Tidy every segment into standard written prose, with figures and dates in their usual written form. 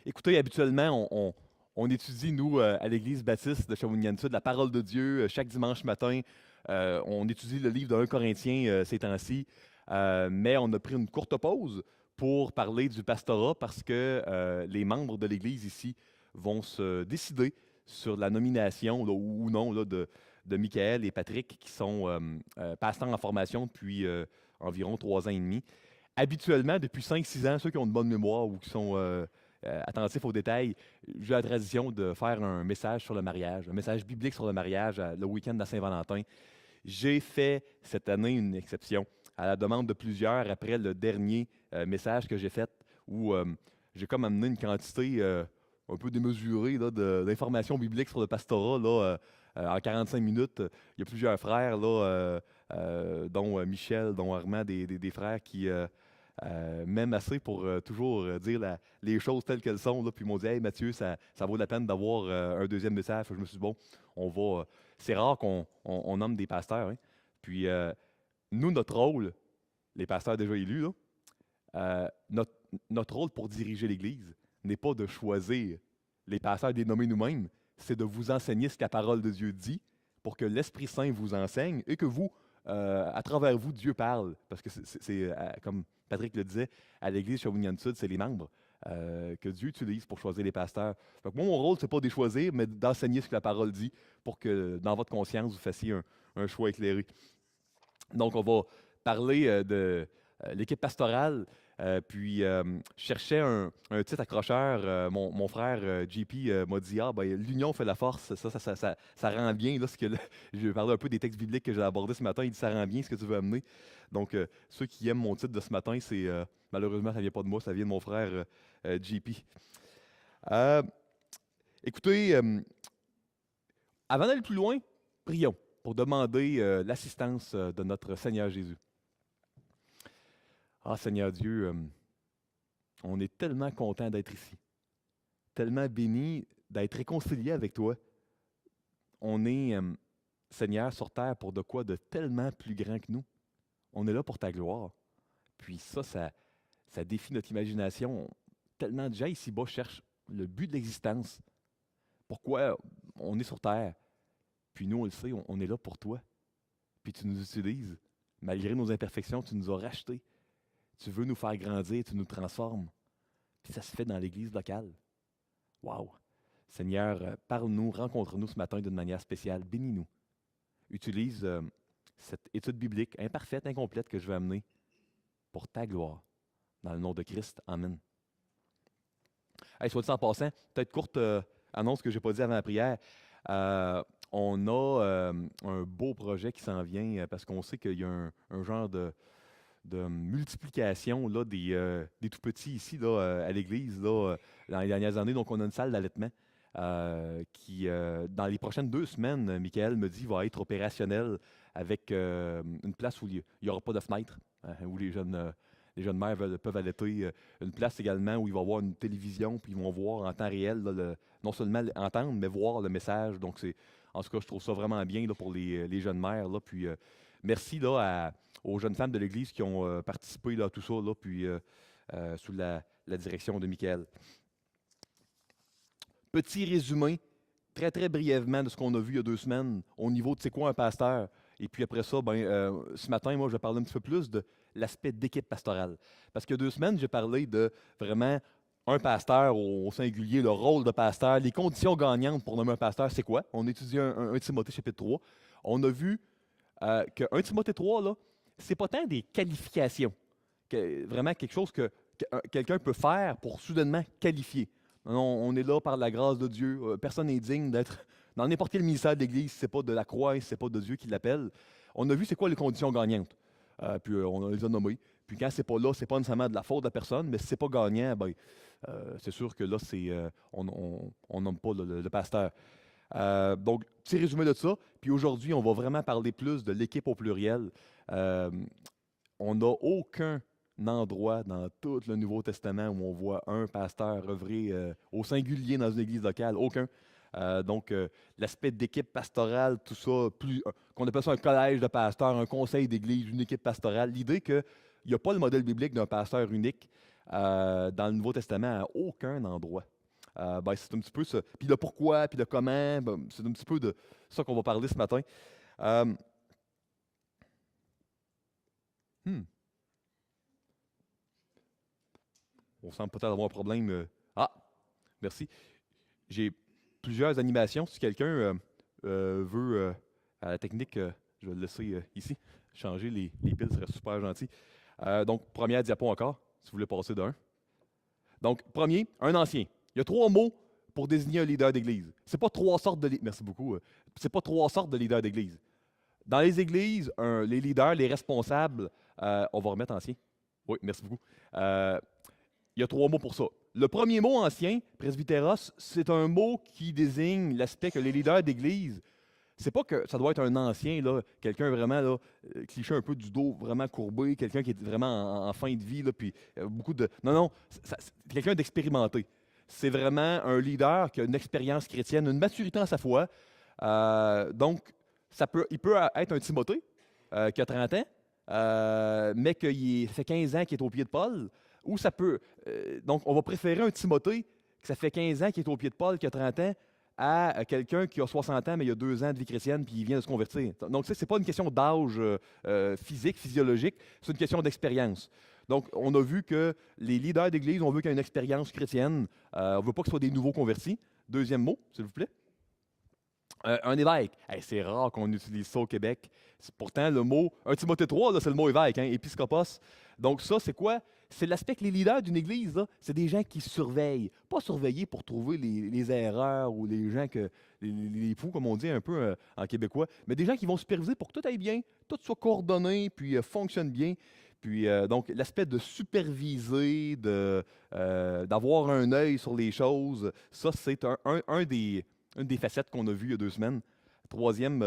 Écoutez, habituellement, on étudie, nous, à l'Église baptiste de Shawinigan-Sud, la parole de Dieu chaque dimanche matin. On étudie le livre de 1 Corinthiens ces temps-ci. Mais on a pris une courte pause pour parler du pastorat parce que les membres de l'Église ici vont se décider sur la nomination là, ou non là, de Michael et Patrick, qui sont pasteurs en formation depuis environ 3 ans et demi. Habituellement, depuis 5 6 ans, ceux qui ont une bonne mémoire ou qui sont attentifs aux détails, j'ai la tradition de faire un message sur le mariage, un message biblique sur le mariage le week-end de la Saint-Valentin. J'ai fait cette année une exception à la demande de plusieurs après le dernier message que j'ai fait où j'ai comme amené une quantité un peu démesurée là, d'informations bibliques sur le pastorat là, en 45 minutes. Il y a plusieurs frères, là, dont Michel, dont Armand, des frères qui m'aiment assez pour toujours dire les choses telles qu'elles sont. Là, puis ils m'ont dit: Hey Mathieu, ça vaut la peine d'avoir un deuxième message. Fait que je me suis dit: bon, on va. C'est rare qu'on nomme des pasteurs, hein. Puis nous, notre rôle, les pasteurs déjà élus, là, notre, notre rôle pour diriger l'Église n'est pas de choisir les pasteurs, de les nommer nous-mêmes, c'est de vous enseigner ce que la parole de Dieu dit pour que l'Esprit Saint vous enseigne et que vous, à travers vous, Dieu parle. Parce que comme Patrick le disait, à l'Église Shawinigan-Sud, c'est les membres que Dieu utilise pour choisir les pasteurs. Donc moi, mon rôle, c'est pas de les choisir, mais d'enseigner ce que la parole dit pour que dans votre conscience, vous fassiez un choix éclairé. Donc, on va parler de l'équipe pastorale. Puis, je cherchais un titre accrocheur. Mon frère JP m'a dit: Ah, ben, l'union fait la force. Ça rend bien. Là, je vais parler un peu des textes bibliques que j'ai abordés ce matin. Il dit: Ça rend bien ce que tu veux amener. Donc, ceux qui aiment mon titre de ce matin, c'est malheureusement, ça ne vient pas de moi, ça vient de mon frère JP. Euh, Écoutez, avant d'aller plus loin, prions pour demander l'assistance de notre Seigneur Jésus. Ah, Seigneur Dieu, on est tellement content d'être ici, tellement béni d'être réconcilié avec toi. On est, Seigneur, sur terre pour de quoi de tellement plus grand que nous. On est là pour ta gloire. Puis ça défie notre imagination. Tellement de gens ici-bas cherchent le but de l'existence. Pourquoi on est sur terre? Puis nous, on le sait, on est là pour toi. Puis tu nous utilises. Malgré nos imperfections, tu nous as rachetés. Tu veux nous faire grandir, tu nous transformes. Puis ça se fait dans l'Église locale. Wow! Seigneur, parle-nous, rencontre-nous ce matin d'une manière spéciale. Bénis-nous. Utilise cette étude biblique imparfaite, incomplète que je vais amener pour ta gloire. Dans le nom de Christ. Amen. Hey, soit dit en passant, peut-être courte annonce que je n'ai pas dit avant la prière. On a un beau projet qui s'en vient parce qu'on sait qu'il y a un genre de multiplication là, des tout-petits ici là, à l'église là, dans les dernières années. Donc, on a une salle d'allaitement qui, dans les prochaines 2 semaines, Michael me dit, va être opérationnelle avec une place où il n'y aura pas de fenêtre, où les jeunes mères peuvent allaiter. Une place également où il va y avoir une télévision, puis ils vont voir en temps réel, là, non seulement entendre, mais voir le message. Donc, en tout cas, je trouve ça vraiment bien là, pour les jeunes mères. Là, puis, merci là, aux jeunes femmes de l'Église qui ont participé là, à tout ça, là, puis, sous la direction de Michael. Petit résumé, très très brièvement, de ce qu'on a vu il y a 2 semaines au niveau de c'est quoi un pasteur. Et puis après ça, ce matin, moi, je vais parler un petit peu plus de l'aspect d'équipe pastorale. Parce qu'il y a 2 semaines, j'ai parlé de vraiment un pasteur au singulier, le rôle de pasteur, les conditions gagnantes pour nommer un pasteur, c'est quoi? On a étudié un Timothée chapitre 3. On a vu que 1 Timothée 3, là, c'est pas tant des qualifications, vraiment quelque chose que quelqu'un peut faire pour soudainement qualifier. Non, on est là par la grâce de Dieu. Personne n'est digne d'être dans n'importe quel ministère de l'Église si ce n'est pas de la croix, si ce n'est pas de Dieu qui l'appelle. On a vu c'est quoi les conditions gagnantes. Puis on les a nommées. Puis quand c'est pas là, c'est pas nécessairement de la faute de la personne, mais si c'est pas gagnant, c'est sûr que là, on nomme pas le pasteur. Donc, petit résumé de ça. Puis aujourd'hui, on va vraiment parler plus de l'équipe au pluriel. On n'a aucun endroit dans tout le Nouveau Testament où on voit un pasteur œuvrer au singulier dans une église locale. Aucun. Donc, l'aspect d'équipe pastorale, tout ça, qu'on appelle ça un collège de pasteurs, un conseil d'église, une équipe pastorale. L'idée qu'il n'y a pas le modèle biblique d'un pasteur unique dans le Nouveau Testament à aucun endroit. C'est un petit peu ça. Puis le pourquoi, puis le comment, c'est un petit peu de ça qu'on va parler ce matin. Euh, hmm, On semble peut-être avoir un problème. Merci. J'ai plusieurs animations. Si quelqu'un veut, à la technique, je vais le laisser ici. Changer les piles serait super gentil. Donc, première diapo encore, si vous voulez passer d'un. Donc, premier, un ancien. Il y a 3 mots pour désigner un leader d'église. C'est pas 3 sortes de Merci beaucoup. C'est pas 3 sortes de leaders d'église. Dans les églises, les leaders, les responsables, on va remettre ancien. Oui, merci beaucoup. Il y a 3 mots pour ça. Le premier mot ancien, presbytéros, c'est un mot qui désigne l'aspect que les leaders d'église, c'est pas que ça doit être un ancien, là, quelqu'un vraiment là, cliché un peu du dos vraiment courbé, quelqu'un qui est vraiment en fin de vie, là, puis beaucoup de. Non, non, c'est quelqu'un d'expérimenté. C'est vraiment un leader qui a une expérience chrétienne, une maturité en sa foi. Donc, il peut être un Timothée qui a 30 ans, mais ça fait 15 ans qu'il est au pied de Paul. Ou ça peut. Donc, on va préférer un Timothée que ça fait 15 ans qu'il est au pied de Paul, qui a 30 ans, à quelqu'un qui a 60 ans, mais il a 2 ans de vie chrétienne, puis il vient de se convertir. Donc, ça, ce n'est pas une question d'âge physique, physiologique, c'est une question d'expérience. Donc, on a vu que les leaders d'Église, on veut qu'il y ait une expérience chrétienne. On ne veut pas que ce soit des nouveaux convertis. Deuxième mot, s'il vous plaît. Un évêque. Hey, c'est rare qu'on utilise ça au Québec. Pourtant, le mot, 1 Timothée 3, c'est le mot évêque, hein, épiscopos. Donc ça, c'est quoi? C'est l'aspect que les leaders d'une église, c'est des gens qui surveillent. Pas surveiller pour trouver les erreurs ou les gens, les fous, comme on dit un peu en québécois, mais des gens qui vont superviser pour que tout aille bien, tout soit coordonné, puis fonctionne bien. Puis donc, l'aspect de superviser, d'avoir un œil sur les choses, ça, c'est une des facettes qu'on a vues il y a 2 semaines. Troisième,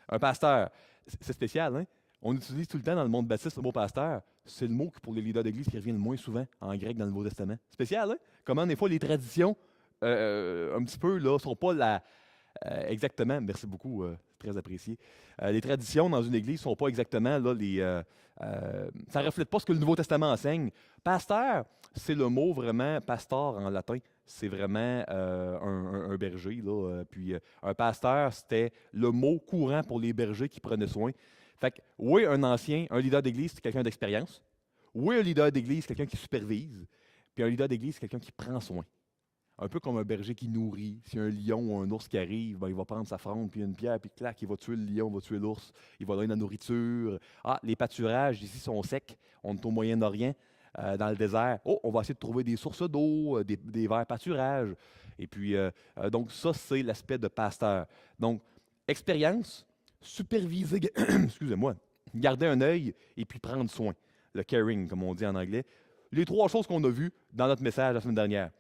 un pasteur. C'est spécial, hein? On utilise tout le temps dans le monde baptiste le mot pasteur. C'est le mot pour les leaders d'église qui revient le moins souvent en grec dans le Nouveau Testament. Spécial, hein? Comment des fois les traditions, un petit peu, là, sont pas exactement, merci beaucoup, très apprécié. Les traditions dans une église ne sont pas exactement là, ça ne reflète pas ce que le Nouveau Testament enseigne. Pasteur, c'est le mot vraiment, pastor en latin, c'est vraiment un berger. Là, puis un pasteur, c'était le mot courant pour les bergers qui prenaient soin. Fait que, oui, un ancien, un leader d'église, c'est quelqu'un d'expérience. Oui, un leader d'église, c'est quelqu'un qui supervise. Puis un leader d'église, c'est quelqu'un qui prend soin. Un peu comme un berger qui nourrit. S'il y a un lion ou un ours qui arrive, il va prendre sa fronde, puis une pierre, puis clac, il va tuer le lion, il va tuer l'ours, il va donner de la nourriture. Ah, les pâturages ici sont secs. On est au Moyen-Orient, dans le désert. Oh, on va essayer de trouver des sources d'eau, des verts pâturages. Et puis, donc ça, c'est l'aspect de pasteur. Donc, expérience, superviser, excusez-moi, garder un œil et puis prendre soin. Le caring, comme on dit en anglais. Les 3 choses qu'on a vues dans notre message la semaine dernière.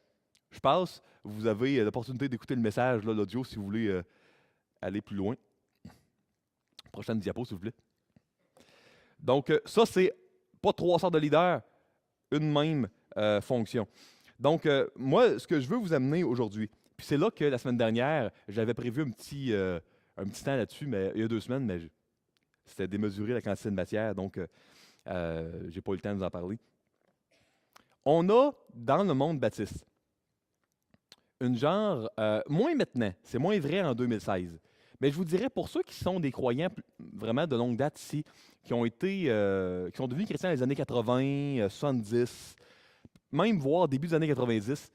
Je passe, vous avez l'opportunité d'écouter le message, l'audio, si vous voulez aller plus loin. Prochaine diapo, s'il vous plaît. Donc, ça, c'est pas 3 sortes de leaders, une même fonction. Donc, moi, ce que je veux vous amener aujourd'hui, puis c'est là que la semaine dernière, j'avais prévu un petit temps là-dessus, mais il y a 2 semaines, mais c'était démesuré la quantité de matière, donc j'ai pas eu le temps de vous en parler. On a, dans le monde baptiste, une genre, moins maintenant, c'est moins vrai en 2016, mais je vous dirais pour ceux qui sont des croyants vraiment de longue date ici, qui sont devenus chrétiens dans les années 80, 70, même voire début des années 90,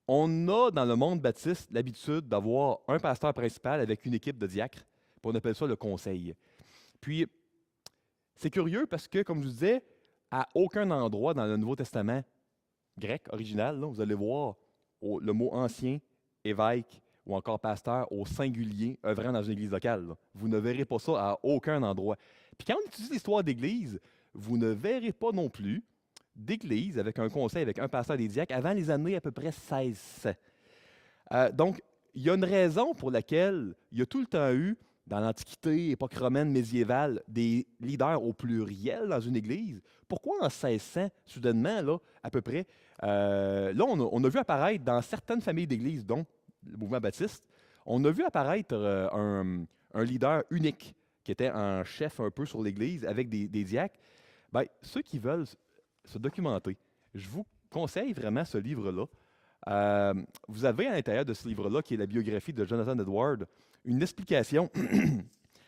on a dans le monde baptiste l'habitude d'avoir un pasteur principal avec une équipe de diacres, puis on appelle ça le conseil. Puis, c'est curieux parce que, comme je vous disais, à aucun endroit dans le Nouveau Testament grec original, là, vous allez voir le mot ancien, évêque ou encore pasteur au singulier œuvrant dans une église locale. Là. Vous ne verrez pas ça à aucun endroit. Puis quand on utilise l'histoire d'église, vous ne verrez pas non plus d'église avec un conseil, avec un pasteur des diacres avant les années à peu près 1600. Donc, il y a une raison pour laquelle il y a tout le temps eu, dans l'Antiquité, époque romaine, médiévale, des leaders au pluriel dans une église. Pourquoi en 1600, soudainement, là, à peu près, là, on a vu apparaître dans certaines familles d'églises, dont le mouvement baptiste, on a vu apparaître un leader unique qui était en chef un peu sur l'église avec des diacres. Bien, ceux qui veulent se documenter, je vous conseille vraiment ce livre-là. Euh, vous avez à l'intérieur de ce livre-là, qui est la biographie de Jonathan Edwards, une explication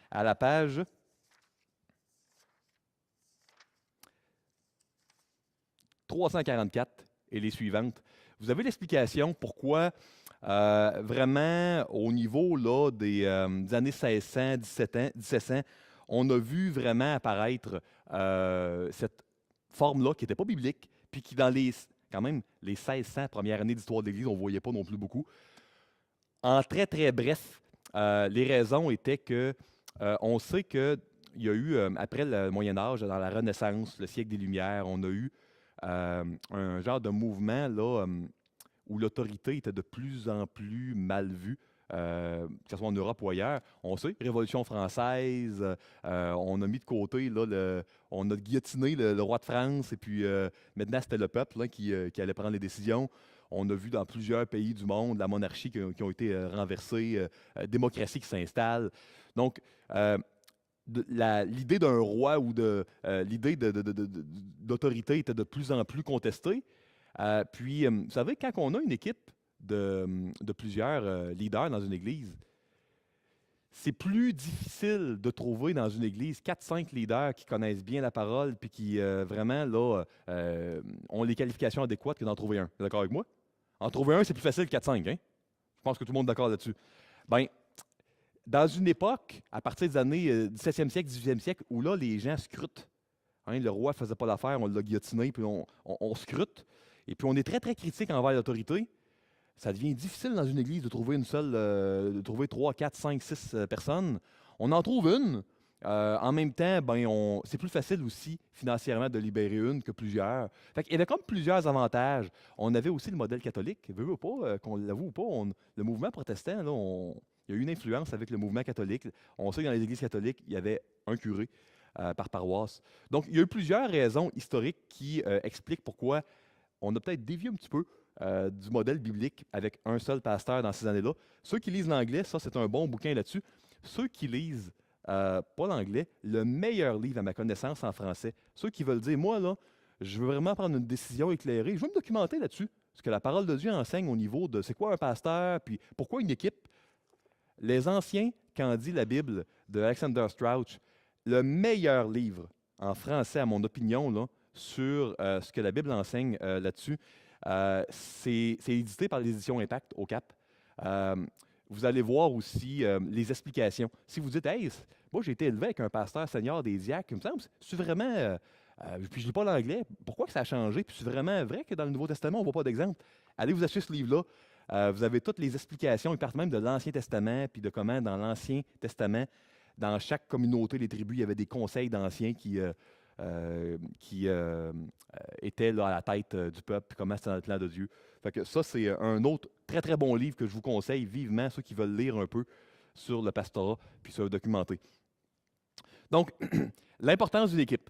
à la page 344 et les suivantes. Vous avez l'explication pourquoi vraiment au niveau là, des années 1600, 1700, on a vu vraiment apparaître cette forme-là qui n'était pas biblique, puis qui dans les quand même les 1600 premières années d'histoire de l'Église, on ne voyait pas non plus beaucoup. En très très bref, les raisons étaient que on sait qu'il y a eu, après le Moyen Âge, dans la Renaissance, le siècle des Lumières, on a eu un genre de mouvement là, où l'autorité était de plus en plus mal vue, que ce soit en Europe ou ailleurs. On sait, Révolution française, on a mis de côté, là, on a guillotiné le roi de France, et puis maintenant c'était le peuple là, qui allait prendre les décisions. On a vu dans plusieurs pays du monde la monarchie qui ont été renversées, démocratie qui s'installe. Donc, l'idée d'un roi ou l'idée d'autorité était de plus en plus contestée. Puis, vous savez, quand on a une équipe de plusieurs leaders dans une église, c'est plus difficile de trouver dans une église 4-5 leaders qui connaissent bien la parole puis qui vraiment là, ont les qualifications adéquates que d'en trouver un. Vous êtes d'accord avec moi? En trouver un, c'est plus facile que 4-5. Hein? Je pense que tout le monde est d'accord là-dessus. Ben, dans une époque, à partir des années 17e siècle, 18e siècle, où là, les gens scrutent. Hein, le roi ne faisait pas l'affaire, on l'a guillotiné, puis on scrute. Et puis on est très, très critique envers l'autorité. Ça devient difficile dans une église de trouver une seule, de trouver 3, 4, 5, 6 personnes. On en trouve une. En même temps, ben, c'est plus facile aussi financièrement de libérer une que plusieurs. Fait qu'il y avait comme plusieurs avantages. On avait aussi le modèle catholique. Veut ou pas, qu'on l'avoue ou pas, le mouvement protestant, là, il y a eu une influence avec le mouvement catholique. On sait que dans les églises catholiques, il y avait un curé par paroisse. Donc, il y a eu plusieurs raisons historiques qui expliquent pourquoi on a peut-être dévié un petit peu du modèle biblique avec un seul pasteur dans ces années-là. Ceux qui lisent l'anglais, ça, c'est un bon bouquin là-dessus. Ceux qui lisent pas l'anglais, le meilleur livre à ma connaissance en français, ceux qui veulent dire, moi, là, je veux vraiment prendre une décision éclairée, je veux me documenter là-dessus. Ce que la parole de Dieu enseigne au niveau de c'est quoi un pasteur, puis pourquoi une équipe. Les Anciens, qu'en dit la Bible de Alexander Strauch, le meilleur livre en français, à mon opinion, là, sur ce que la Bible enseigne là-dessus, c'est édité par l'édition Impact au Cap. Vous allez voir aussi les explications. Si vous dites, hey, moi j'ai été élevé avec un pasteur senior des diacres, il me semble, c'est vraiment. Puis je ne lis pas l'anglais, pourquoi que ça a changé? Puis c'est vraiment vrai que dans le Nouveau Testament, on ne voit pas d'exemple. Allez vous acheter ce livre-là. Vous avez toutes les explications, ils partent même de l'Ancien Testament, puis de comment dans l'Ancien Testament, dans chaque communauté, les tribus, il y avait des conseils d'anciens qui étaient là, à la tête du peuple, puis comment c'était dans le plan de Dieu. Fait que ça, c'est un autre très, très bon livre que je vous conseille vivement, ceux qui veulent lire un peu sur le pastorat, puis se documenter. Donc, l'importance d'une équipe.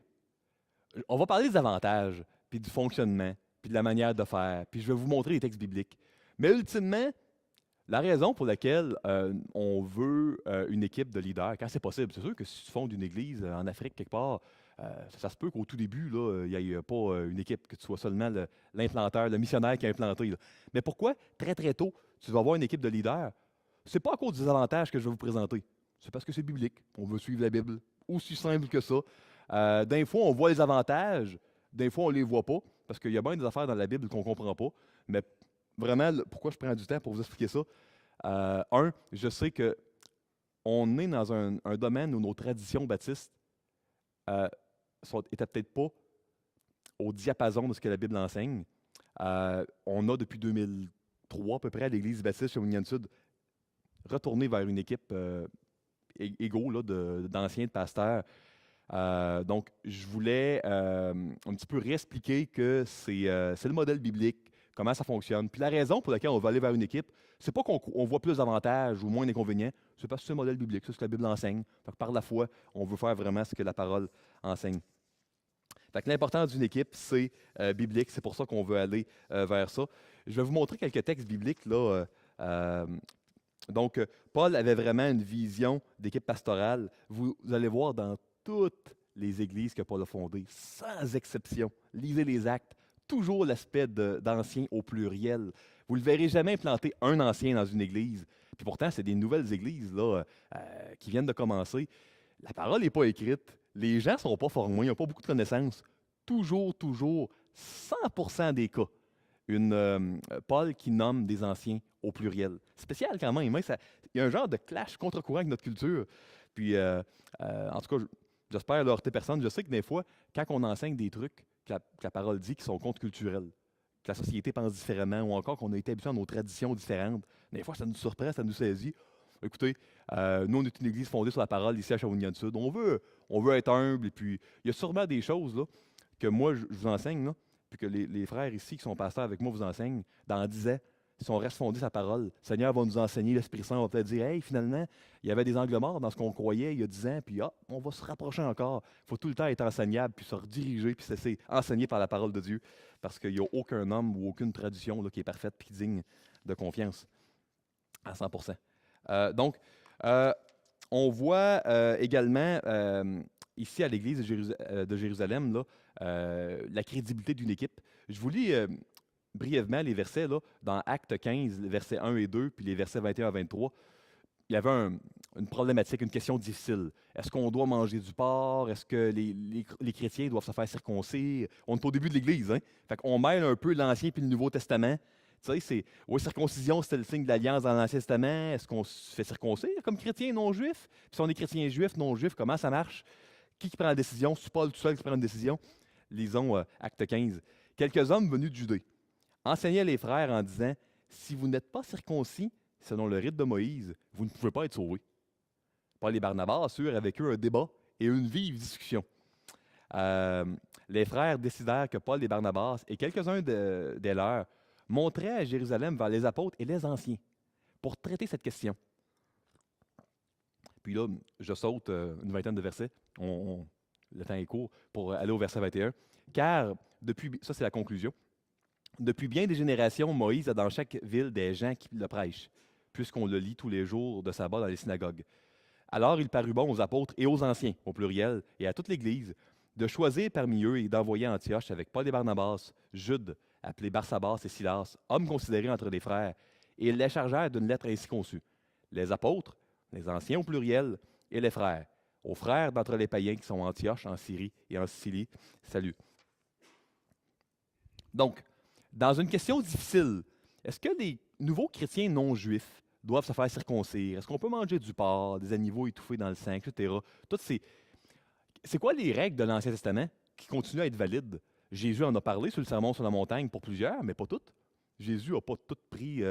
On va parler des avantages, puis du fonctionnement, puis de la manière de faire, puis je vais vous montrer les textes bibliques. Mais ultimement, la raison pour laquelle on veut une équipe de leaders, quand c'est possible, c'est sûr que si tu fondes une église en Afrique quelque part, ça se peut qu'au tout début, il n'y ait pas une équipe, que tu sois seulement l'implanteur, le missionnaire qui a implanté. Là. Mais pourquoi, très très tôt, tu vas avoir une équipe de leaders? Ce n'est pas à cause des avantages que je vais vous présenter. C'est parce que c'est biblique. On veut suivre la Bible. Aussi simple que ça. D'un fois, on voit les avantages. D'un fois, on ne les voit pas. Parce qu'il y a bien des affaires dans la Bible qu'on ne comprend pas. Mais vraiment, pourquoi je prends du temps pour vous expliquer ça? Je sais qu'on est dans un domaine où nos traditions baptistes n'étaient peut-être pas au diapason de ce que la Bible enseigne. On a depuis 2003 à peu près à l'Église baptiste chez Union Sud retourné vers une équipe égaux d'anciens pasteurs. Donc, je voulais un petit peu réexpliquer que c'est le modèle biblique, comment ça fonctionne. Puis la raison pour laquelle on va aller vers une équipe, c'est pas qu'on voit plus d'avantages ou moins d'inconvénients, c'est parce que c'est le modèle biblique, c'est ce que la Bible enseigne. Donc, par la foi, on veut faire vraiment ce que la parole enseigne. Fait que l'importance d'une équipe, c'est biblique, c'est pour ça qu'on veut aller vers ça. Je vais vous montrer quelques textes bibliques là. Donc, Paul avait vraiment une vision d'équipe pastorale. Vous allez voir dans toutes les églises que Paul a fondées, sans exception. Lisez les actes. toujours l'aspect d'ancien au pluriel. Vous ne le verrez jamais implanter un ancien dans une église. Puis pourtant, c'est des nouvelles églises là, qui viennent de commencer. La parole n'est pas écrite. Les gens ne sont pas formés, ils n'ont pas beaucoup de connaissances. Toujours, 100% des cas, Paul qui nomme des anciens au pluriel. Spécial quand même. Hein, il y a un genre de clash contre-courant avec notre culture. Puis, en tout cas, j'espère heurter personne. Je sais que des fois, quand on enseigne des trucs que la parole dit qui sont contre-culturels, que la société pense différemment, ou encore qu'on a été habitué à nos traditions différentes, des fois, ça nous surprend, ça nous saisit. Écoutez, nous, on est une église fondée sur la parole ici à Shawinigan-Sud. On veut être humble, et puis il y a sûrement des choses là, que moi, je vous enseigne, là, puis que les frères ici qui sont pasteurs avec moi vous enseignent, dans 10 ans, si on reste fondé sa parole, le Seigneur va nous enseigner, l'Esprit Saint va peut-être dire, hey, finalement, il y avait des angles morts dans ce qu'on croyait il y a 10 ans, puis on va se rapprocher encore. Il faut tout le temps être enseignable, puis se rediriger, puis se laisser enseigner par la parole de Dieu, parce qu'il n'y a aucun homme ou aucune tradition là, qui est parfaite et digne de confiance à 100%. Donc, on voit également ici à l'Église de Jérusalem là, la crédibilité d'une équipe. Je vous lis brièvement les versets là, dans Actes 15, les versets 1 et 2, puis les versets 21 à 23. Il y avait une problématique, une question difficile. Est-ce qu'on doit manger du porc? Est-ce que les chrétiens doivent se faire circoncire? On est au début de l'Église, hein? Fait qu'on mêle un peu l'Ancien puis le Nouveau Testament. Tu sais, circoncision, c'était le signe de l'alliance dans l'Ancien Testament. Est-ce qu'on se fait circoncire comme chrétien non-juif? Puis si on est chrétien juif, non-juif, comment ça marche? Qui prend la décision? C'est Paul tout seul qui prend une décision? Lisons Acte 15. Quelques hommes venus de Judée enseignaient les frères en disant, si vous n'êtes pas circoncis, selon le rite de Moïse, vous ne pouvez pas être sauvés. Paul et Barnabas assurent avec eux un débat et une vive discussion. Les frères décidèrent que Paul et Barnabas et quelques-uns des leurs montraient à Jérusalem vers les apôtres et les anciens pour traiter cette question. Puis là, je saute une vingtaine de versets. Le temps est court pour aller au verset 21. Car, ça c'est la conclusion, depuis bien des générations, Moïse a dans chaque ville des gens qui le prêchent, puisqu'on le lit tous les jours de sabbat dans les synagogues. Alors il parut bon aux apôtres et aux anciens, au pluriel, et à toute l'Église, de choisir parmi eux et d'envoyer à Antioche avec Paul et Barnabas, Jude, appelé Barsabas et Silas, hommes considérés entre les frères, et ils les chargèrent d'une lettre ainsi conçue. Les apôtres, les anciens au pluriel, et les frères, aux frères d'entre les païens qui sont à Antioche, en Syrie et en Sicile, salut. Donc, dans une question difficile, est-ce que les nouveaux chrétiens non-juifs doivent se faire circoncire? Est-ce qu'on peut manger du porc, des animaux étouffés dans le sang, etc.? C'est quoi les règles de l'Ancien Testament qui continuent à être valides? Jésus en a parlé sur le sermon sur la montagne pour plusieurs, mais pas toutes. Jésus n'a pas tout pris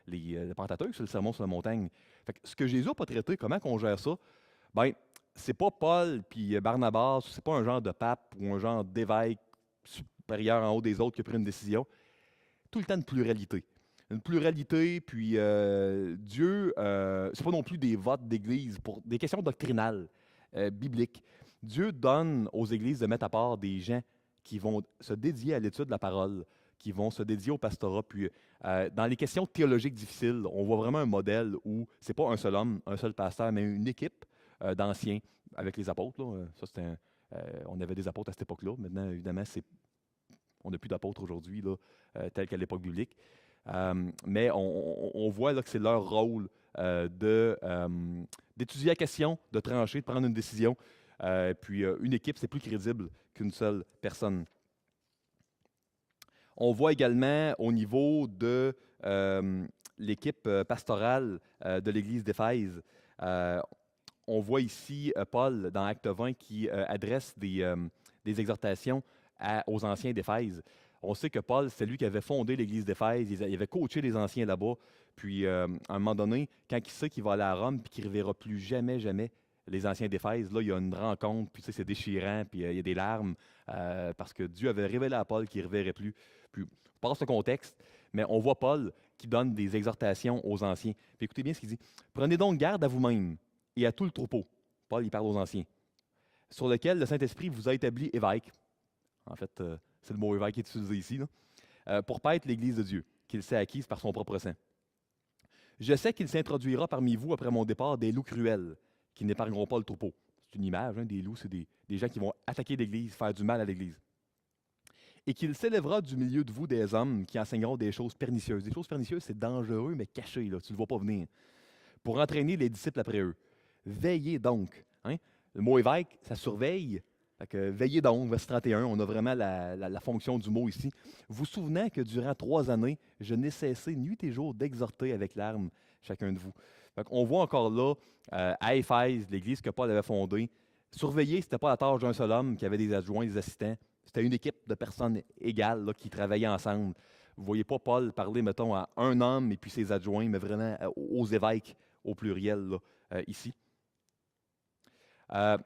les Pentateuques sur le sermon sur la montagne. Fait que ce que Jésus n'a pas traité, comment on gère ça? Ben, c'est pas Paul puis Barnabas, c'est pas un genre de pape ou un genre d'évêque supérieur en haut des autres qui a pris une décision. Tout le temps de pluralité. Une pluralité, puis Dieu, c'est pas non plus des votes d'église pour des questions doctrinales, bibliques. Dieu donne aux églises de mettre à part des gens qui vont se dédier à l'étude de la parole, qui vont se dédier au pastorat. Puis, dans les questions théologiques difficiles, on voit vraiment un modèle où c'est pas un seul homme, un seul pasteur, mais une équipe d'anciens avec les apôtres. Là. Ça, on avait des apôtres à cette époque-là. Maintenant, évidemment, on n'a plus d'apôtres aujourd'hui, tel qu'à l'époque biblique. Mais on voit là, que c'est leur rôle d'étudier la question, de trancher, de prendre une décision. Puis une équipe, c'est plus crédible qu'une seule personne. On voit également au niveau de l'équipe pastorale de l'Église d'Éphèse, on voit ici Paul dans Acte 20 qui adresse des exhortations aux anciens d'Éphèse. On sait que Paul, c'est lui qui avait fondé l'Église d'Éphèse, il avait coaché les anciens là-bas. Puis, à un moment donné, quand il sait qu'il va aller à Rome et qu'il ne reverra plus jamais les anciens d'Éphèse, là, il y a une rencontre, puis c'est déchirant, puis il y a des larmes, parce que Dieu avait révélé à Paul qu'il ne reverrait plus. Puis, on passe ce contexte, mais on voit Paul qui donne des exhortations aux anciens. Puis écoutez bien ce qu'il dit. « Prenez donc garde à vous-même et à tout le troupeau. » Paul, il parle aux anciens. « Sur lequel le Saint-Esprit vous a établi évêque. » En fait, c'est le mot évêque qui est utilisé ici, là, pour paître l'Église de Dieu, qu'il s'est acquise par son propre sang. Je sais qu'il s'introduira parmi vous après mon départ des loups cruels, qui n'épargneront pas le troupeau. C'est une image, hein, des loups, c'est des gens qui vont attaquer l'Église, faire du mal à l'Église. et qu'il s'élèvera du milieu de vous des hommes qui enseigneront des choses pernicieuses. Des choses pernicieuses, c'est dangereux, mais caché, là, tu ne le vois pas venir, pour entraîner les disciples après eux. Veillez donc. Hein? Le mot évêque, ça surveille. Fait que, veillez donc, verset 31, on a vraiment la fonction du mot ici. Vous souvenez que durant 3 années, je n'ai cessé nuit et jour d'exhorter avec larmes chacun de vous. On voit encore là, à Éphèse, l'église que Paul avait fondée, surveiller, ce n'était pas la tâche d'un seul homme qui avait des adjoints, des assistants. C'était une équipe de personnes égales là, qui travaillaient ensemble. Vous ne voyez pas Paul parler, mettons, à un homme et puis ses adjoints, mais vraiment aux évêques au pluriel là, ici. Euh,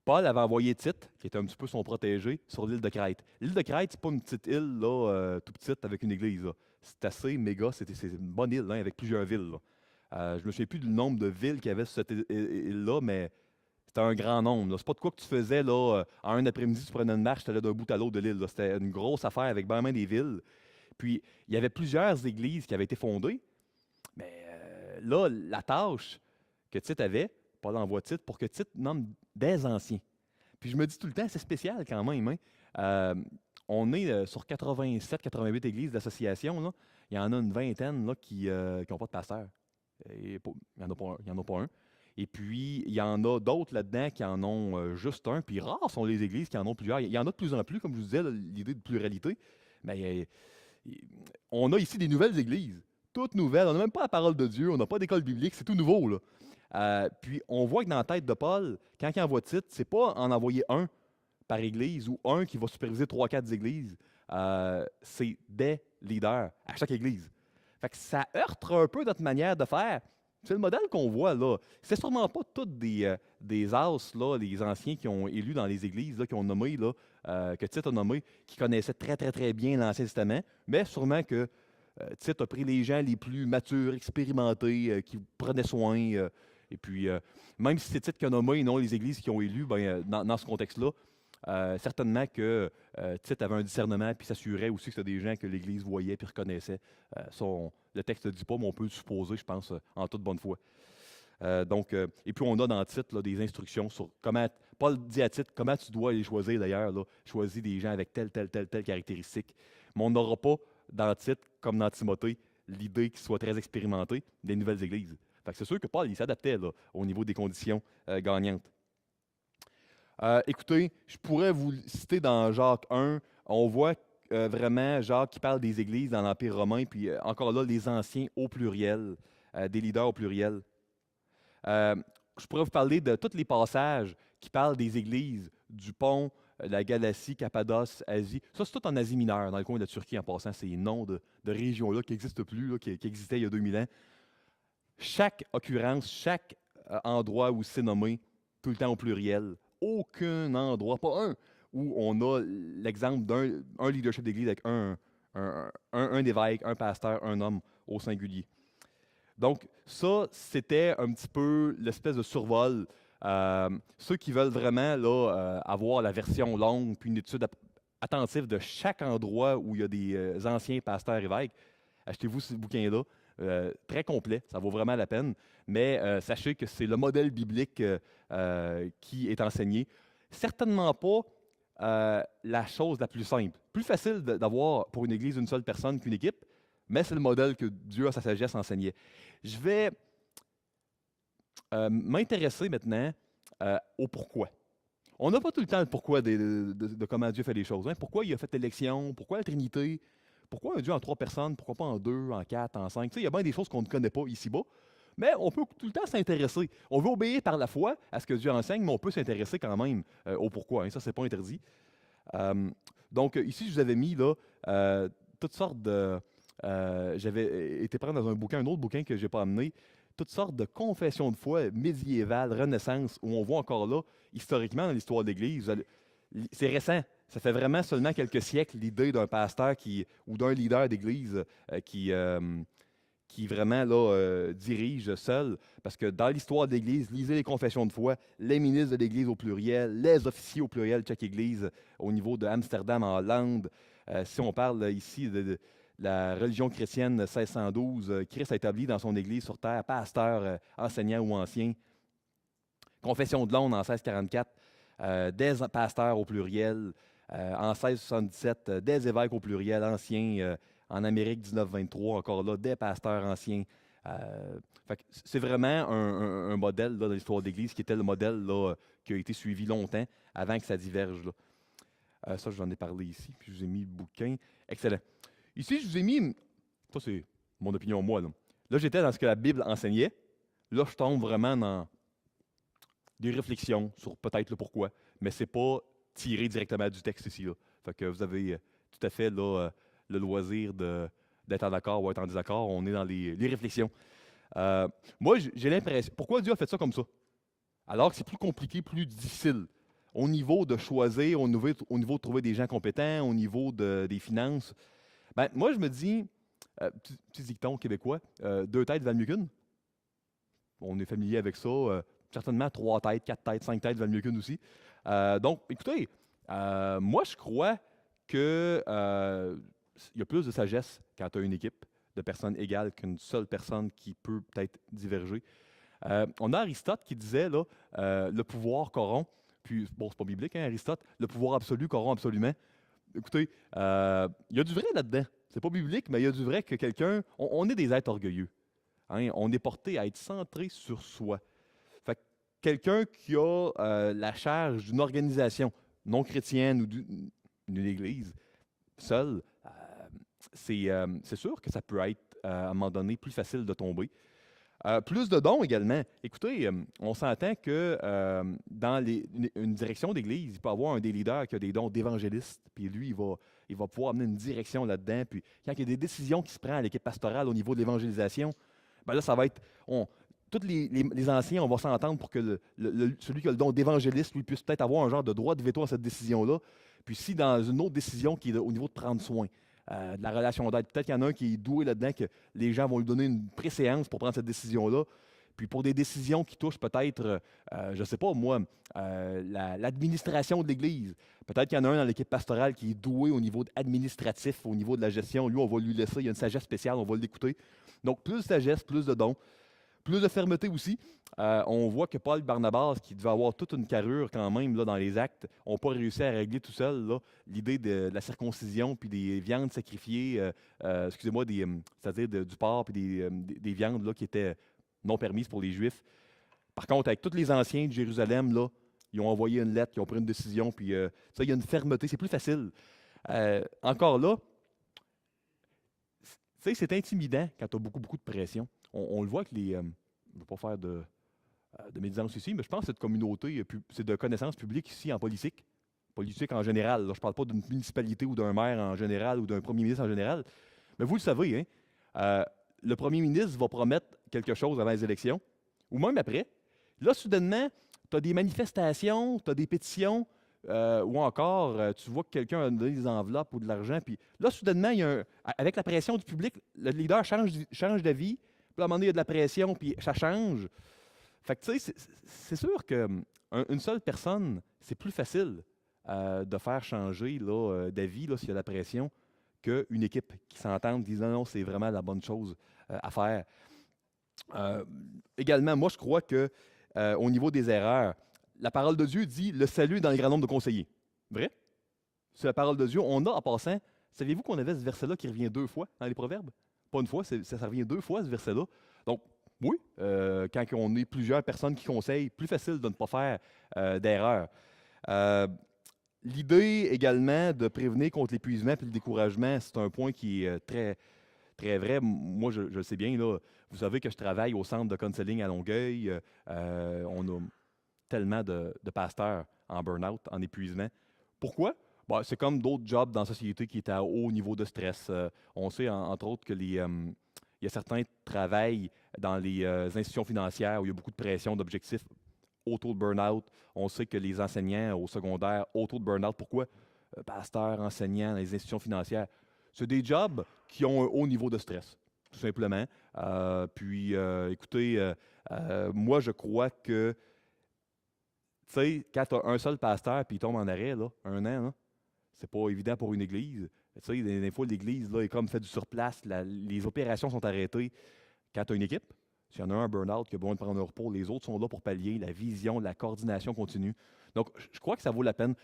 Paul avait envoyé Tite, qui était un petit peu son protégé, sur l'île de Crète. L'île de Crète, c'est pas une petite île là, tout petite avec une église. Là. C'est assez méga, c'est une bonne île hein, avec plusieurs villes. Là. Je ne me souviens plus du nombre de villes qu'il y avait sur cette île-là, mais c'était un grand nombre. C'est pas de quoi que tu faisais là, en un après-midi, tu prenais une marche, tu allais d'un bout à l'autre de l'île. C'était une grosse affaire avec vraiment des villes. Puis, il y avait plusieurs églises qui avaient été fondées, mais là, la tâche que Tite avait, Paul envoie Tite pour que Tite nomme des anciens. Puis je me dis tout le temps, c'est spécial quand même. Hein? On est sur 87-88 églises d'association. Là. Il y en a une vingtaine là, qui n'ont pas de pasteur. Il n'y en a pas un. Il y en a pas un. Et puis, il y en a d'autres là-dedans qui en ont juste un. Puis rares sont les églises qui en ont plusieurs. Il y en a de plus en plus, comme je vous disais, l'idée de pluralité. Mais on a ici des nouvelles églises. Toutes nouvelles. On n'a même pas la parole de Dieu. On n'a pas d'école biblique. C'est tout nouveau. Là. Puis on voit que dans la tête de Paul, quand il envoie Tite, c'est pas en envoyer un par église ou un qui va superviser 3-4 églises. C'est des leaders à chaque église. Fait que ça heurte un peu notre manière de faire. C'est le modèle qu'on voit là. C'est sûrement pas tous des as, là, les anciens qui ont élu dans les églises, là, qui ont nommé, là, que Tite a nommé, qui connaissaient très, très, très bien l'Ancien Testament, mais sûrement que Tite a pris les gens les plus matures, expérimentés, qui prenaient soin. Et puis, même si c'est Tite qui a nommé et non les églises qui ont élu, ben, dans ce contexte-là, certainement que Tite avait un discernement puis s'assurait aussi que c'était des gens que l'Église voyait puis reconnaissait. Le texte ne dit pas, mais on peut le supposer, je pense, en toute bonne foi. Et puis on a dans Tite là, des instructions sur comment, Paul dit à Tite, comment tu dois les choisir d'ailleurs, là, choisis des gens avec telle caractéristique. Mais on n'aura pas dans Tite, comme dans Timothée, l'idée qu'ils soient très expérimentés des nouvelles églises. Fait que c'est sûr que Paul il s'adaptait là, au niveau des conditions gagnantes. Écoutez, je pourrais vous citer dans Jacques 1, on voit vraiment Jacques qui parle des églises dans l'Empire romain, puis encore là, les anciens au pluriel, des leaders au pluriel. Je pourrais vous parler de tous les passages qui parlent des églises, du pont, la Galatie, Cappadoce, Asie. Ça, c'est tout en Asie mineure, dans le coin de la Turquie en passant. C'est les noms de régions-là qui n'existent plus, là, qui existaient il y a 2000 ans. Chaque occurrence, chaque endroit où c'est nommé, tout le temps au pluriel. Aucun endroit, pas un, où on a l'exemple d'un leadership d'église avec un évêque, un pasteur, un homme au singulier. Donc, ça, c'était un petit peu l'espèce de survol. Ceux qui veulent vraiment là, avoir la version longue, puis une étude attentive de chaque endroit où il y a des anciens pasteurs évêques, achetez-vous ce bouquin-là. Très complet, ça vaut vraiment la peine. Mais sachez que c'est le modèle biblique qui est enseigné. Certainement pas la chose la plus simple. Plus facile d'avoir pour une église une seule personne qu'une équipe, mais c'est le modèle que Dieu, à sa sagesse, enseignait. Je vais m'intéresser maintenant au pourquoi. On n'a pas tout le temps le pourquoi de comment Dieu fait les choses. Hein? Pourquoi il a fait l'élection, pourquoi la Trinité, pourquoi un Dieu en 3 personnes, pourquoi pas en 2, en 4, en 5. Il y a bien des choses qu'on ne connaît pas ici-bas, mais on peut tout le temps s'intéresser. On veut obéir par la foi à ce que Dieu enseigne, mais on peut s'intéresser quand même au pourquoi. Hein? Ça, c'est pas interdit. Donc, ici, je vous avais mis là, toutes sortes de... j'avais été prendre dans un autre bouquin que je n'ai pas amené, toutes sortes de confessions de foi médiévales, Renaissance, où on voit encore là, historiquement, dans l'histoire de l'Église, c'est récent. Ça fait vraiment seulement quelques siècles l'idée d'un pasteur ou d'un leader d'Église qui vraiment là, dirige seul. Parce que dans l'histoire de l'Église, lisez les confessions de foi, les ministres de l'Église au pluriel, les officiers au pluriel de chaque Église au niveau de Amsterdam en Hollande. Si on parle ici de la religion chrétienne 1612, Christ a établi dans son Église sur terre, pasteur, enseignant ou ancien. Confession de Londres en 1644, des pasteurs au pluriel. En 1677, des évêques au pluriel anciens. En Amérique 1923, encore là, des pasteurs anciens. Fait que c'est vraiment un modèle là, dans l'histoire de l'Église qui était le modèle là, qui a été suivi longtemps avant que ça diverge. Là. Ça, je vous en ai parlé ici, puis je vous ai mis le bouquin. Excellent. Ici, je vous ai mis, ça c'est mon opinion moi. Là, j'étais dans ce que la Bible enseignait. Là, je tombe vraiment dans des réflexions sur peut-être le pourquoi, mais c'est pas tiré directement du texte ici. Là. Fait que vous avez tout à fait là, le loisir d'être en accord ou être en désaccord. On est dans les réflexions. Moi, j'ai l'impression. Pourquoi Dieu a fait ça comme ça? Alors que c'est plus compliqué, plus difficile. Au niveau de choisir, au niveau de trouver des gens compétents, au niveau des finances. Ben, moi, je me dis, petit dicton québécois, deux têtes valent mieux qu'une. On est familier avec ça. Certainement, trois têtes, quatre têtes, cinq têtes valent mieux qu'une aussi. Donc, écoutez, moi, je crois que il y a plus de sagesse quand tu as une équipe de personnes égales qu'une seule personne qui peut peut-être diverger. On a Aristote qui disait, là, le pouvoir corrompt, puis, bon, c'est pas biblique, hein, Aristote, le pouvoir absolu corrompt absolument. Écoutez, il y a du vrai là-dedans. C'est pas biblique, mais il y a du vrai que quelqu'un, on est des êtres orgueilleux. Hein, on est porté à être centré sur soi. Fait que quelqu'un qui a la charge d'une organisation non chrétienne ou d'une église seule, c'est sûr que ça peut être à un moment donné plus facile de tomber. Plus de dons également. Écoutez, on s'entend que dans une direction d'église, il peut y avoir un des leaders qui a des dons d'évangéliste, puis lui, il va pouvoir amener une direction là-dedans. Puis quand il y a des décisions qui se prennent à l'équipe pastorale au niveau de l'évangélisation, ben là, ça va être. Tous les anciens, on va s'entendre pour que celui qui a le don d'évangéliste, lui, puisse peut-être avoir un genre de droit de veto à cette décision-là. Puis si dans une autre décision qui est au niveau de prendre soin, de la relation d'aide. Peut-être qu'il y en a un qui est doué là-dedans, que les gens vont lui donner une préséance pour prendre cette décision-là. Puis pour des décisions qui touchent peut-être, je ne sais pas moi, l'administration de l'Église. Peut-être qu'il y en a un dans l'équipe pastorale qui est doué au niveau administratif, au niveau de la gestion. Lui, on va lui laisser, il y a une sagesse spéciale, on va l'écouter. Donc plus de sagesse, plus de dons. Plus de fermeté aussi. On voit que Paul Barnabas, qui devait avoir toute une carrure quand même là, dans les actes, n'ont pas réussi à régler tout seul là, l'idée de la circoncision puis des viandes sacrifiées, excusez-moi, c'est-à-dire du porc puis des viandes là, qui étaient non permises pour les Juifs. Par contre, avec tous les anciens de Jérusalem, là, ils ont envoyé une lettre, ils ont pris une décision, puis ça, il y a une fermeté, c'est plus facile. Encore là, c'est intimidant quand tu as beaucoup, beaucoup de pression. On le voit que je ne veux pas faire de médisance ici, mais je pense que cette communauté, c'est de connaissances publiques ici en politique. Politique en général. Là, je ne parle pas d'une municipalité ou d'un maire en général ou d'un premier ministre en général. Mais vous le savez, hein, le premier ministre va promettre quelque chose avant les élections, ou même après. Là, soudainement, tu as des manifestations, tu as des pétitions, ou encore, tu vois que quelqu'un a donné des enveloppes ou de l'argent, puis là, soudainement, avec la pression du public, le leader change d'avis. Puis à un moment donné, il y a de la pression, puis ça change. Fait que, tu sais, c'est sûr qu'une seule personne, c'est plus facile de faire changer d'avis s'il y a de la pression qu'une équipe qui s'entende, disant non, c'est vraiment la bonne chose à faire. Également, moi, je crois que au niveau des erreurs, la parole de Dieu dit le salut dans le grand nombre de conseillers. Vrai? C'est la parole de Dieu. On a, en passant, saviez-vous qu'on avait ce verset-là qui revient 2 fois dans les Proverbes? Pas une fois, ça revient 2 fois, ce verset-là. Donc, oui, quand on est plusieurs personnes qui conseillent, plus facile de ne pas faire d'erreur. L'idée également de prévenir contre l'épuisement et le découragement, c'est un point qui est très, très vrai. Moi, je le sais bien, là, vous savez que je travaille au centre de counseling à Longueuil. On a tellement de pasteurs en burn-out, en épuisement. Pourquoi? Bon, c'est comme d'autres jobs dans la société qui est à haut niveau de stress. On sait, entre autres, que il y a certains travails dans les institutions financières où il y a beaucoup de pression, d'objectifs, auto de burn-out. On sait que les enseignants au secondaire, auto de burn-out. Pourquoi? Pasteurs, enseignants dans les institutions financières. C'est des jobs qui ont un haut niveau de stress, tout simplement. Puis, écoutez, moi, je crois que, tu sais, quand tu as un seul pasteur puis il tombe en arrêt, là, 1 an, c'est pas évident pour une église. Tu sais, des fois, l'église là, est comme fait du surplace, les opérations sont arrêtées. Quand tu as une équipe, s'il y en a un burn-out qui a besoin de prendre un repos, les autres sont là pour pallier, la vision, la coordination continue. Donc, je crois que ça vaut la peine.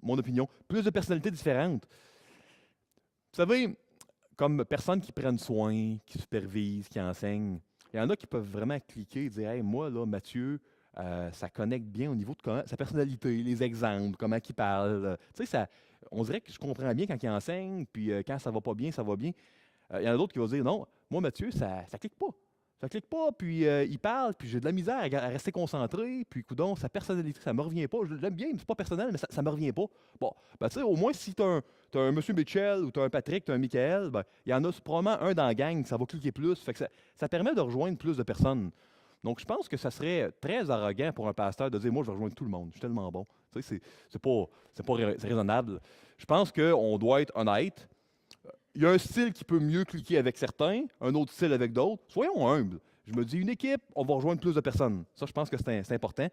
mon opinion, plus de personnalités différentes. Vous savez, comme personnes qui prennent soin, qui supervisent, qui enseignent, il y en a qui peuvent vraiment cliquer et dire hey, moi, là, Mathieu, ça connecte bien au niveau de sa personnalité, les exemples, comment il parle. Tu sais, on dirait que je comprends bien quand il enseigne, puis quand ça va pas bien, ça va bien. Il y en a d'autres qui vont dire non, moi, Mathieu, ça clique pas. Ça clique pas, puis il parle, puis j'ai de la misère à rester concentré, puis coudonc, sa personnalité, ça me revient pas. Je l'aime bien, mais c'est pas personnel, mais ça me revient pas. Bon, ben tu sais, au moins, si t'as un Monsieur Mitchell, ou t'as un Patrick, t'as un Michael, ben, il y en a probablement un dans la gang, ça va cliquer plus. Fait que ça permet de rejoindre plus de personnes. Donc, je pense que ça serait très arrogant pour un pasteur de dire moi, je vais rejoindre tout le monde, je suis tellement bon. Tu sais, c'est raisonnable. Je pense qu'on doit être honnête. Il y a un style qui peut mieux cliquer avec certains, un autre style avec d'autres. Soyons humbles. Je me dis, une équipe, on va rejoindre plus de personnes. Ça, je pense que c'est important.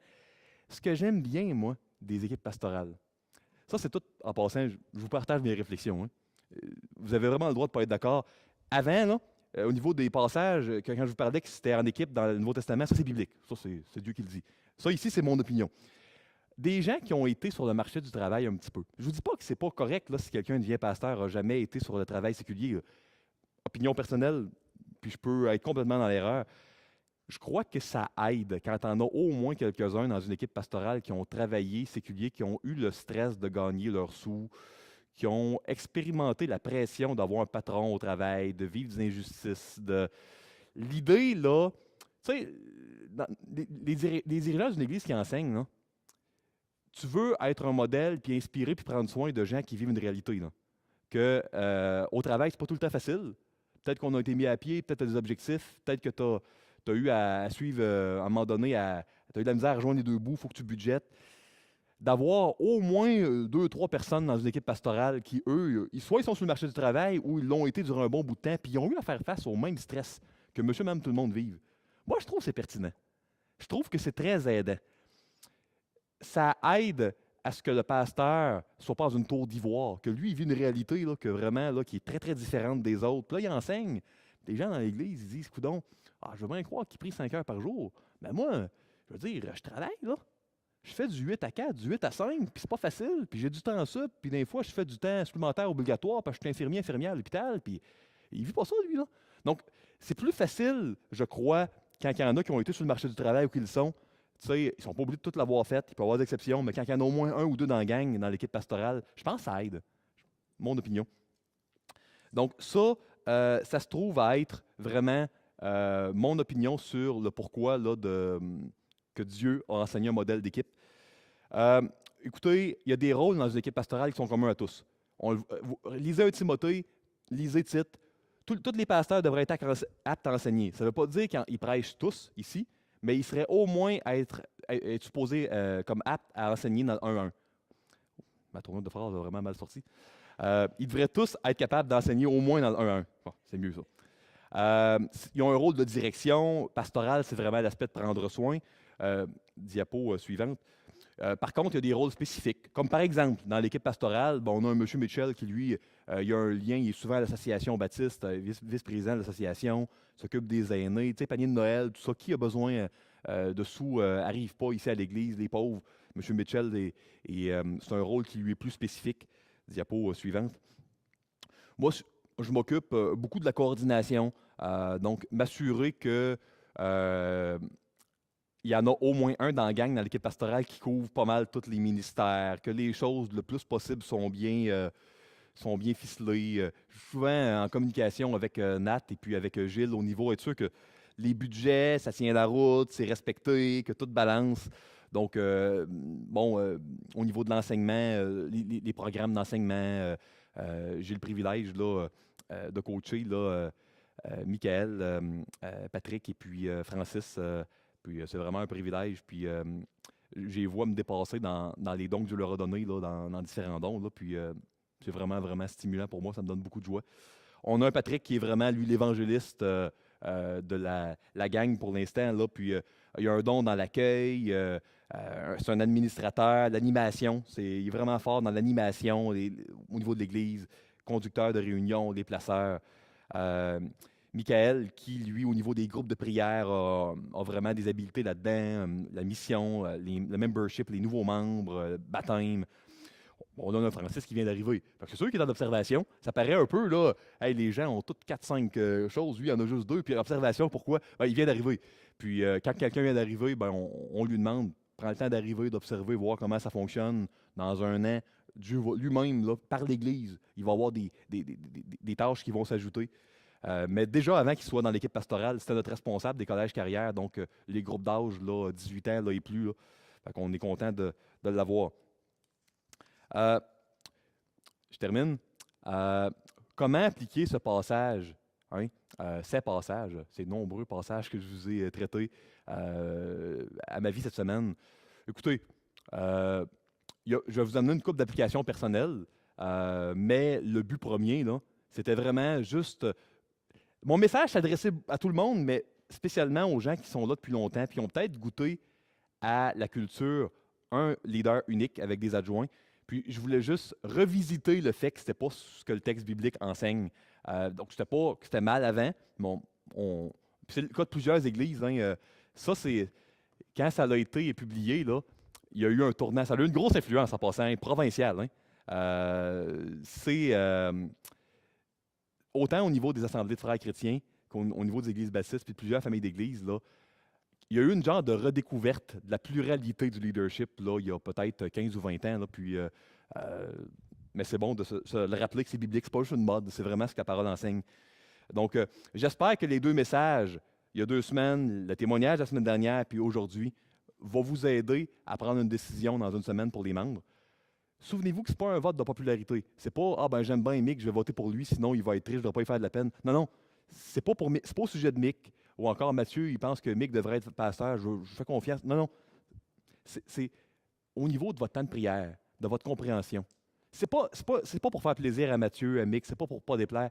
Ce que j'aime bien, moi, des équipes pastorales, ça, c'est tout en passant, je vous partage mes réflexions. Hein. Vous avez vraiment le droit de ne pas être d'accord. Avant, là, au niveau des passages, quand je vous parlais que c'était en équipe dans le Nouveau Testament, ça, c'est biblique. Ça, c'est Dieu qui le dit. Ça, ici, c'est mon opinion. Des gens qui ont été sur le marché du travail un petit peu. Je ne vous dis pas que c'est pas correct là, si quelqu'un devient pasteur n'a jamais été sur le travail séculier. Opinion personnelle, puis je peux être complètement dans l'erreur. Je crois que ça aide quand on a au moins quelques-uns dans une équipe pastorale qui ont travaillé séculier, qui ont eu le stress de gagner leurs sous, qui ont expérimenté la pression d'avoir un patron au travail, de vivre des injustices. L'idée, là, tu sais, les dirigeants d'une église qui enseignent, là, tu veux être un modèle, puis inspirer, puis prendre soin de gens qui vivent une réalité. Là. Que au travail, c'est pas tout le temps facile. Peut-être qu'on a été mis à pied, peut-être tu as des objectifs, peut-être que tu as eu à suivre à un moment donné, tu as eu de la misère à rejoindre les deux bouts, il faut que tu budgètes. D'avoir au moins 2 ou 3 personnes dans une équipe pastorale qui, eux, soit ils sont sur le marché du travail ou ils l'ont été durant un bon bout de temps, puis ils ont eu à faire face au même stress que monsieur, même tout le monde vive. Moi, je trouve que c'est pertinent. Je trouve que c'est très aidant. Ça aide à ce que le pasteur ne soit pas dans une tour d'ivoire, que lui, il vit une réalité là, que vraiment, là, qui est très, très différente des autres. Puis là, il enseigne. Des gens dans l'Église, ils disent, coudonc, je veux bien croire qu'il prie 5 heures par jour. Mais moi, je veux dire, je travaille, là. Je fais du 8 à 4, du 8 à 5, puis c'est pas facile, puis j'ai du temps ça, puis des fois, je fais du temps supplémentaire obligatoire parce que je suis infirmière à l'hôpital, puis il vit pas ça, lui, là. Donc, c'est plus facile, je crois, quand il y en a qui ont été sur le marché du travail ou qui le sont, tu sais, ils ne sont pas obligés de tout l'avoir fait. Il peut y avoir des exceptions, mais quand il y en a au moins un ou deux dans la gang, dans l'équipe pastorale, je pense que ça aide. Mon opinion. Donc, ça se trouve à être vraiment mon opinion sur le pourquoi là, que Dieu a enseigné un modèle d'équipe. Écoutez, il y a des rôles dans une équipe pastorale qui sont communs à tous. Lisez un Timothée, lisez Tite. Tous les pasteurs devraient être aptes à enseigner. Ça ne veut pas dire qu'ils prêchent tous ici, mais ils seraient au moins être supposés comme aptes à enseigner dans le 1-1. Ma tournure de phrase a vraiment mal sorti. Ils devraient tous être capables d'enseigner au moins dans le 1-1. Bon, c'est mieux ça. Ils ont un rôle de direction. Pastorale, c'est vraiment l'aspect de prendre soin. Diapo suivante. Par contre, il y a des rôles spécifiques. Comme par exemple, dans l'équipe pastorale, on a un monsieur Mitchell qui, lui, il a un lien, il est souvent à l'association baptiste, vice-président de l'association, s'occupe des aînés, tu sais, panier de Noël, tout ça. Qui a besoin de sous n'arrive pas ici à l'église, les pauvres. Monsieur Mitchell, c'est un rôle qui lui est plus spécifique. Diapo suivante. Moi, je m'occupe beaucoup de la coordination, donc m'assurer que il y en a au moins un dans la gang, dans l'équipe pastorale, qui couvre pas mal tous les ministères, que les choses le plus possible sont bien ficelées. Je suis souvent en communication avec Nat et puis avec Gilles au niveau, être sûr que les budgets, ça tient la route, c'est respecté, que tout balance. Donc, au niveau de l'enseignement, les programmes d'enseignement, j'ai le privilège là, de coacher là, Michael, Patrick et puis Francis. Puis c'est vraiment un privilège. Puis je les vois me dépasser dans les dons que Dieu leur a donnés là, dans différents dons. Là, puis c'est vraiment, vraiment stimulant pour moi. Ça me donne beaucoup de joie. On a un Patrick qui est vraiment, lui, l'évangéliste de la gang pour l'instant. Là, puis il y a un don dans l'accueil. C'est un administrateur, l'animation. Il est vraiment fort dans l'animation au niveau de l'Église. Conducteur de réunion, déplaceur. Michael, qui, lui, au niveau des groupes de prière, a vraiment des habiletés là-dedans. La mission, le membership, les nouveaux membres, baptême. On a un Francis qui vient d'arriver. Fait que c'est sûr qu'il est en observation. Ça paraît un peu, là, hey, les gens ont toutes 4-5 choses, lui, il en a juste 2. Puis observation, pourquoi? Ben, il vient d'arriver. Puis quand quelqu'un vient d'arriver, ben, on lui demande, prends le temps d'arriver, d'observer, voir comment ça fonctionne dans un an. Dieu va lui-même, là, par l'Église, il va avoir des tâches qui vont s'ajouter. Mais déjà, avant qu'il soit dans l'équipe pastorale, c'était notre responsable des collèges carrières, donc les groupes d'âge, là, 18 ans là, et plus. Là. Fait qu'on est content de l'avoir. Je termine. Comment appliquer ce passage, hein? Ces passages, ces nombreux passages que je vous ai traités à ma vie cette semaine? Écoutez, je vais vous amener une couple d'applications personnelles, mais le but premier, là, c'était vraiment juste... Mon message s'adressait à tout le monde, mais spécialement aux gens qui sont là depuis longtemps, puis qui ont peut-être goûté à la culture, un leader unique avec des adjoints. Puis je voulais juste revisiter le fait que ce n'était pas ce que le texte biblique enseigne. Donc, c'était pas que c'était mal avant, mais puis c'est le cas de plusieurs églises. Hein, ça, c'est quand ça a été publié, là, il y a eu un tournant. Ça a eu une grosse influence en passant, hein, provinciale. Hein. C'est autant au niveau des assemblées de frères chrétiens qu'au niveau des églises baptistes puis de plusieurs familles d'églises. Là, il y a eu une genre de redécouverte de la pluralité du leadership là, il y a peut-être 15 ou 20 ans. Là, puis, mais c'est bon de se le rappeler que c'est biblique, c'est pas juste une mode, c'est vraiment ce que la parole enseigne. Donc, j'espère que les deux messages, il y a 2 semaines, le témoignage la semaine dernière, puis aujourd'hui, va vous aider à prendre une décision dans une semaine pour les membres. Souvenez-vous que ce n'est pas un vote de popularité. C'est pas « Ah ben j'aime bien Mick, je vais voter pour lui, sinon il va être triste, je ne vais pas lui faire de la peine. » Non, non, c'est pas au sujet de Mick. Ou encore Mathieu, il pense que Mick devrait être pasteur, je fais confiance. Non, non. C'est au niveau de votre temps de prière, de votre compréhension. C'est pas pour faire plaisir à Mathieu, à Mick, c'est pas pour ne pas déplaire.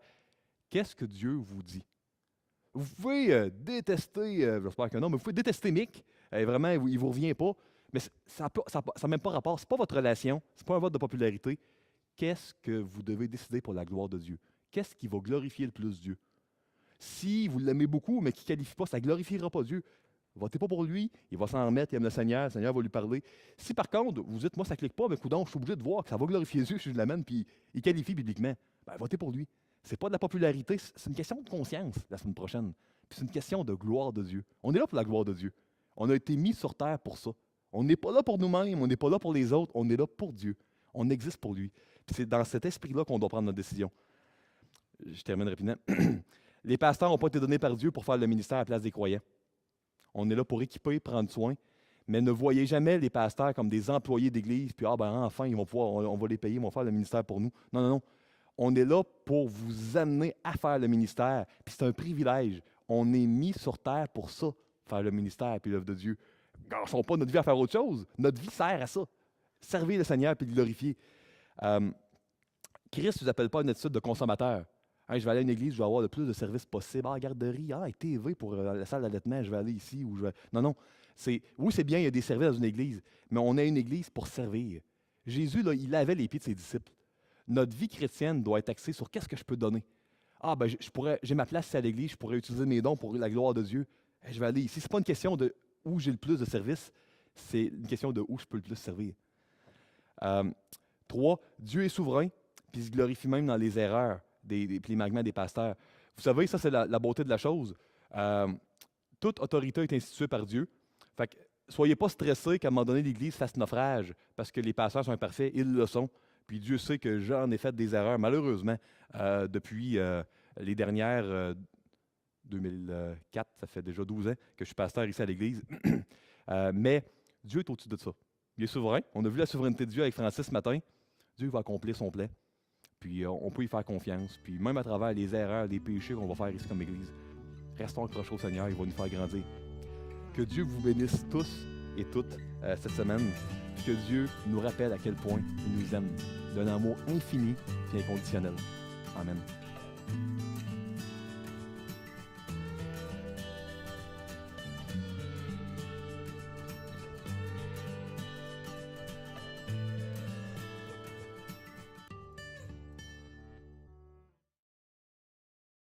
Qu'est-ce que Dieu vous dit? Vous pouvez détester, j'espère que non, mais vous pouvez détester Mick. Vraiment, il ne vous revient pas. Mais ça n'a même pas rapport. Ce n'est pas votre relation. Ce n'est pas un vote de popularité. Qu'est-ce que vous devez décider pour la gloire de Dieu? Qu'est-ce qui va glorifier le plus Dieu? Si vous l'aimez beaucoup, mais qu'il ne qualifie pas, ça ne glorifiera pas Dieu. Votez pas pour lui, il va s'en remettre, il aime le Seigneur va lui parler. Si par contre, vous dites, moi, ça ne clique pas, mais coudonc, je suis obligé de voir que ça va glorifier Dieu si je l'amène, puis il qualifie bibliquement, ben, votez pour lui. Ce n'est pas de la popularité, c'est une question de conscience la semaine prochaine. Puis c'est une question de gloire de Dieu. On est là pour la gloire de Dieu. On a été mis sur terre pour ça. On n'est pas là pour nous-mêmes, on n'est pas là pour les autres, on est là pour Dieu. On existe pour lui. Puis c'est dans cet esprit-là qu'on doit prendre notre décision. Je termine rapidement. Les pasteurs n'ont pas été donnés par Dieu pour faire le ministère à la place des croyants. On est là pour équiper, prendre soin, mais ne voyez jamais les pasteurs comme des employés d'église, puis enfin, ils vont pouvoir, on va les payer, ils vont faire le ministère pour nous. Non, non, non. On est là pour vous amener à faire le ministère, puis c'est un privilège. On est mis sur terre pour ça, faire le ministère puis l'œuvre de Dieu. Gâchons pas notre vie à faire autre chose. Notre vie sert à ça. Servir le Seigneur puis le glorifier. Christ ne vous appelle pas à une attitude de consommateur. Hein, je vais aller à une église, je vais avoir le plus de services possible. Garderie, TV pour la salle d'allaitement, je vais aller ici. Non, non. Oui, c'est bien, il y a des services dans une église, mais on est une église pour servir. Jésus, là, il lavait les pieds de ses disciples. Notre vie chrétienne doit être axée sur qu'est-ce que je peux donner. J'ai ma place ici à l'église, je pourrais utiliser mes dons pour la gloire de Dieu. Je vais aller ici. Ce n'est pas une question de où j'ai le plus de services, c'est une question de où je peux le plus servir. 3, Dieu est souverain, puis il se glorifie même dans les erreurs, puis les manquements des pasteurs. Vous savez, ça, c'est la beauté de la chose. Toute autorité est instituée par Dieu. Fait que, soyez pas stressés qu'à un moment donné, l'Église fasse naufrage, parce que les pasteurs sont imparfaits, ils le sont. Puis Dieu sait que j'en ai fait des erreurs, malheureusement, depuis les dernières 2004, ça fait déjà 12 ans que je suis pasteur ici à l'Église. Mais Dieu est au-dessus de ça. Il est souverain. On a vu la souveraineté de Dieu avec Francis ce matin. Dieu va accomplir son plan. Puis on peut y faire confiance. Puis même à travers les erreurs, les péchés qu'on va faire ici comme Église, restons accrochés au Seigneur, il va nous faire grandir. Que Dieu vous bénisse tous et toutes cette semaine. Puis que Dieu nous rappelle à quel point il nous aime d'un amour infini et inconditionnel. Amen.